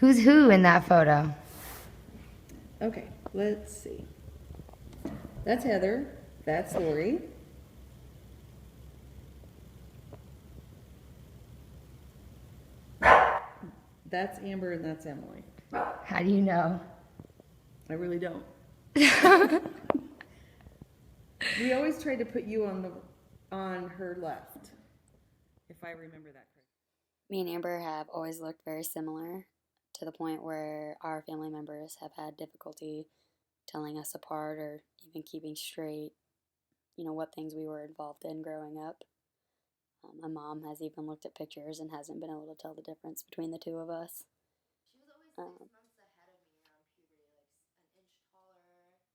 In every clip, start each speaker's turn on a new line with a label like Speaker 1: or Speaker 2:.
Speaker 1: Who's who in that photo?
Speaker 2: Okay, let's see. That's Heather. That's Lori. That's Amber and that's Emily.
Speaker 1: How do you know?
Speaker 2: I really don't. We always try to put you on her left, if I remember that correctly.
Speaker 3: Me and Amber have always looked very similar to the point where our family members have had difficulty telling us apart or even keeping straight, what things we were involved in growing up. My mom has even looked at pictures and hasn't been able to tell the difference between the two of us.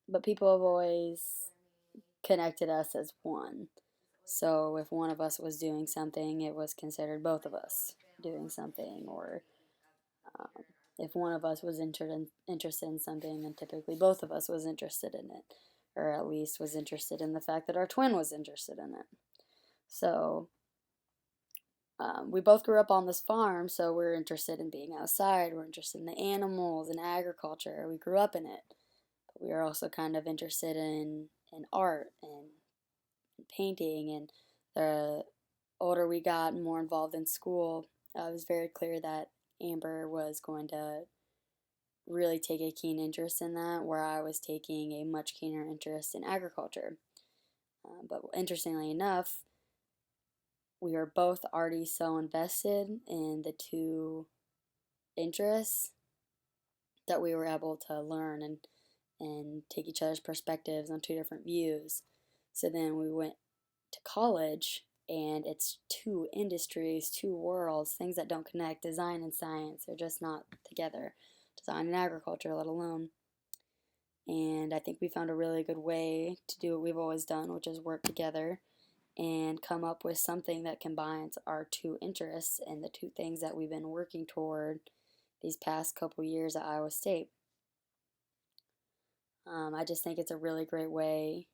Speaker 3: But people have always connected us as one. So if one of us was doing something, it was considered both of us doing something. Or if one of us was interested in something, then typically both of us was interested in it. Or at least was interested in the fact that our twin was interested in it. So we both grew up on this farm, so we're interested in being outside. We're interested in the animals and agriculture. We grew up in it. But we are also kind of interested in art and painting. And the older we got and more involved in school, it was very clear that Amber was going to really take a keen interest in that, where I was taking a much keener interest in agriculture. But interestingly enough, we were both already so invested in the two interests that we were able to learn and take each other's perspectives on two different views. So then we went to college, and it's two industries, two worlds, things that don't connect. Design and science, they're just not together. Design and agriculture, let alone. And I think we found a really good way to do what we've always done, which is work together and come up with something that combines our two interests and the two things that we've been working toward these past couple years at Iowa State. I just think it's a really great way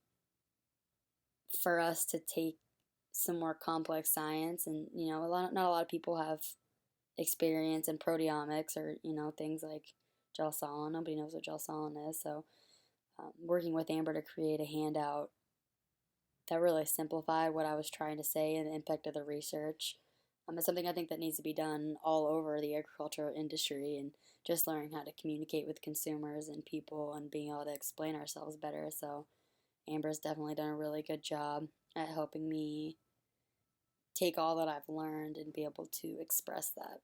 Speaker 3: for us to take some more complex science, and not a lot of people have experience in proteomics or things like gelsolin. Nobody knows what gelsolin is, so working with Amber to create a handout that really simplified what I was trying to say and the impact of the research. It's something I think that needs to be done all over the agricultural industry, and just learning how to communicate with consumers and people and being able to explain ourselves better. So Amber's definitely done a really good job at helping me take all that I've learned and be able to express that.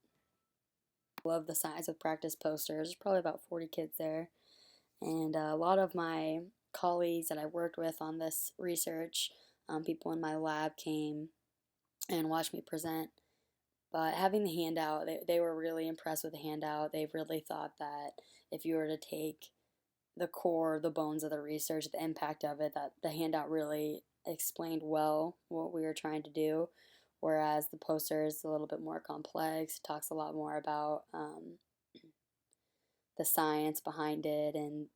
Speaker 3: I love the Science with Practice posters. There's probably about 40 kids there. And a lot of my colleagues that I worked with on this research, people in my lab came and watched me present. But having the handout, they were really impressed with the handout. They really thought that if you were to take the core, the bones of the research, the impact of it, that the handout really explained well what we were trying to do. Whereas the poster is a little bit more complex, talks a lot more about the science behind it and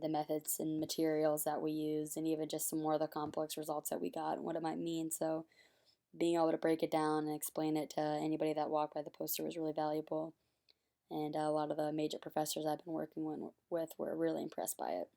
Speaker 3: the methods and materials that we use, and even just some more of the complex results that we got and what it might mean. So being able to break it down and explain it to anybody that walked by the poster was really valuable. And a lot of the major professors I've been working with were really impressed by it.